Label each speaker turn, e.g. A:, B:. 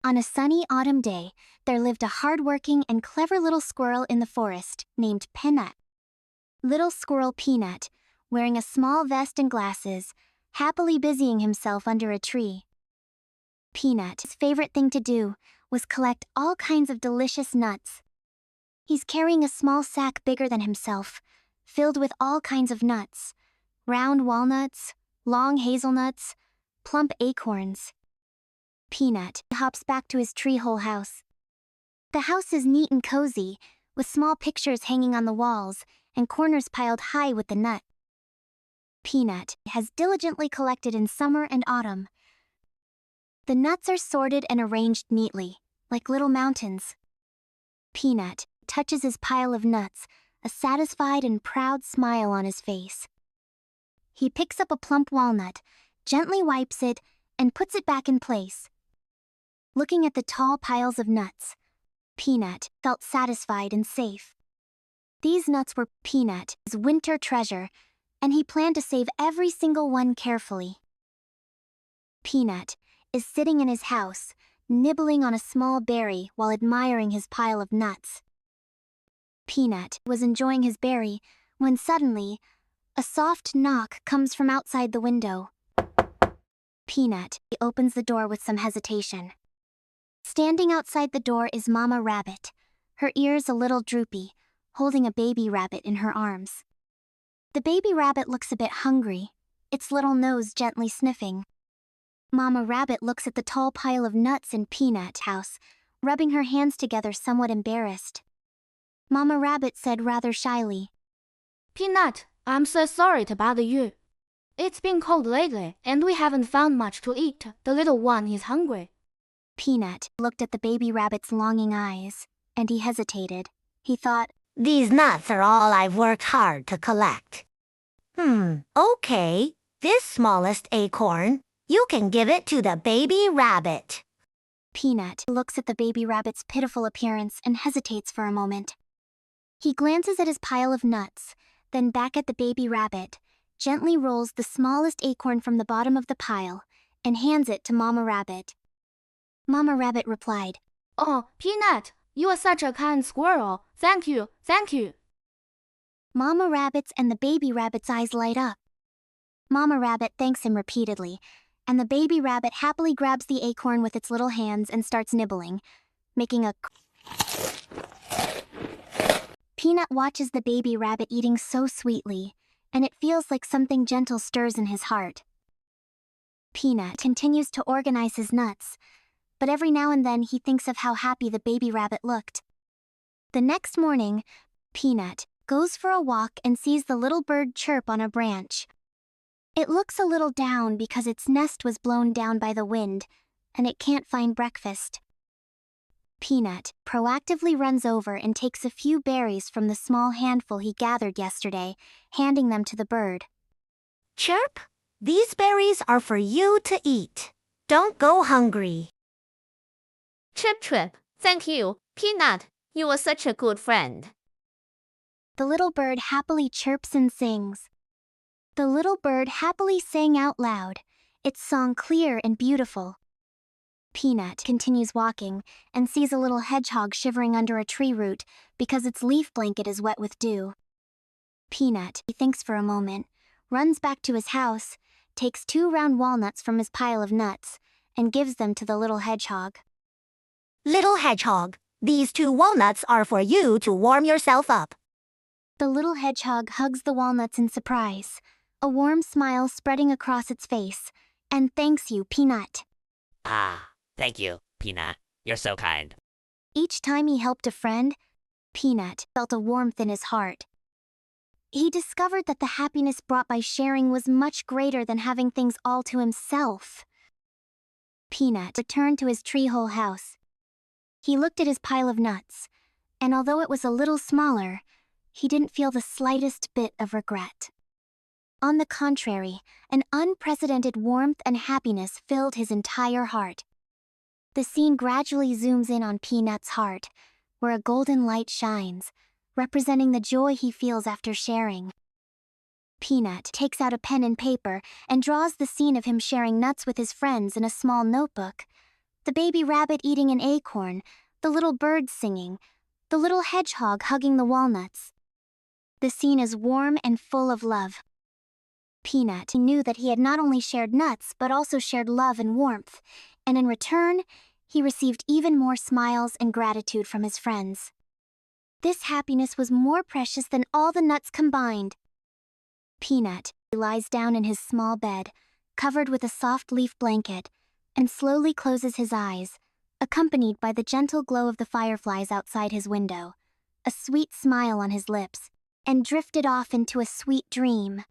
A: On a sunny autumn day, there lived a hard-working and clever little squirrel in the forest named PNUT. Little Squirrel Peanut, wearing a small vest and glasses, happily busying himself under a tree. Peanut's favorite thing to do was collect all kinds of delicious nuts. He's carrying a small sack bigger than himself, filled with all kinds of nuts: round walnuts, long hazelnuts, plump acorns. Peanut hops back to his tree hole house. The house is neat and cozy, with small pictures hanging on the walls and corners piled high with the nut. Peanut has diligently collected in summer and autumn. The nuts are sorted and arranged neatly, like little mountains. Peanut touches his pile of nuts, a satisfied and proud smile on his face. He picks up a plump walnut, gently wipes it, and puts it back in place. Looking at the tall piles of nuts, Peanut felt satisfied and safe. These nuts were Peanut's winter treasure, and he planned to save every single one carefully. Peanut is sitting in his house, nibbling on a small berry while admiring his pile of nuts. Peanut was enjoying his berry when suddenly, a soft knock comes from outside the window. Peanut opens the door with some hesitation. Standing outside the door is Mama Rabbit, her ears a little droopy, holding a baby rabbit in her arms. The baby rabbit looks a bit hungry, its little nose gently sniffing. Mama Rabbit looks at the tall pile of nuts in Peanut's house, rubbing her hands together somewhat embarrassed. Mama Rabbit said rather shyly,
B: "Peanut, I'm so sorry to bother you. It's been cold lately, and we haven't found much to eat. The little one is hungry."
A: Peanut looked at the baby rabbit's longing eyes, and he hesitated. He thought,
C: "These nuts are all I've worked hard to collect. Okay, this smallest acorn, you can give it to the baby rabbit."
A: Peanut looks at the baby rabbit's pitiful appearance and hesitates for a moment. He glances at his pile of nuts, then back at the baby rabbit, gently rolls the smallest acorn from the bottom of the pile, and hands it to Mama Rabbit. Mama Rabbit replied,
B: "Oh, Peanut, you are such a kind squirrel. Thank you, thank you."
A: Mama Rabbit's and the baby rabbit's eyes light up. Mama Rabbit thanks him repeatedly, and the baby rabbit happily grabs the acorn with its little hands and starts nibbling, making a... Peanut watches the baby rabbit eating so sweetly, and it feels like something gentle stirs in his heart. Peanut continues to organize his nuts, but every now and then he thinks of how happy the baby rabbit looked. The next morning, Peanut goes for a walk and sees the little bird chirp on a branch. It looks a little down because its nest was blown down by the wind, and it can't find breakfast. Peanut proactively runs over and takes a few berries from the small handful he gathered yesterday, handing them to the bird.
C: "Chirp, these berries are for you to eat. Don't go hungry."
D: Chip Chip, thank you, Peanut. You are such a good friend.
A: The little bird happily chirps and sings. The little bird happily sang out loud, its song clear and beautiful. Peanut continues walking and sees a little hedgehog shivering under a tree root because its leaf blanket is wet with dew. Peanut thinks for a moment, runs back to his house, takes 2 round walnuts from his pile of nuts, and gives them to the little hedgehog.
C: "Little hedgehog, these 2 walnuts are for you to warm yourself up."
A: The little hedgehog hugs the walnuts in surprise, a warm smile spreading across its face, and thanks you, Peanut.
E: Ah, thank you, Peanut. You're so kind.
A: Each time he helped a friend, Peanut felt a warmth in his heart. He discovered that the happiness brought by sharing was much greater than having things all to himself. Peanut returned to his tree hole house. He looked at his pile of nuts, and although it was a little smaller, he didn't feel the slightest bit of regret. On the contrary, an unprecedented warmth and happiness filled his entire heart. The scene gradually zooms in on Peanut's heart, where a golden light shines, representing the joy he feels after sharing. Peanut takes out a pen and paper and draws the scene of him sharing nuts with his friends in a small notebook, The baby rabbit eating an acorn, the little birds singing, the little hedgehog hugging the walnuts. The scene is warm and full of love. Peanut knew that he had not only shared nuts but also shared love and warmth, and in return, he received even more smiles and gratitude from his friends. This happiness was more precious than all the nuts combined. Peanut lies down in his small bed, covered with a soft leaf blanket, and slowly closes his eyes, accompanied by the gentle glow of the fireflies outside his window, a sweet smile on his lips, and drifted off into a sweet dream.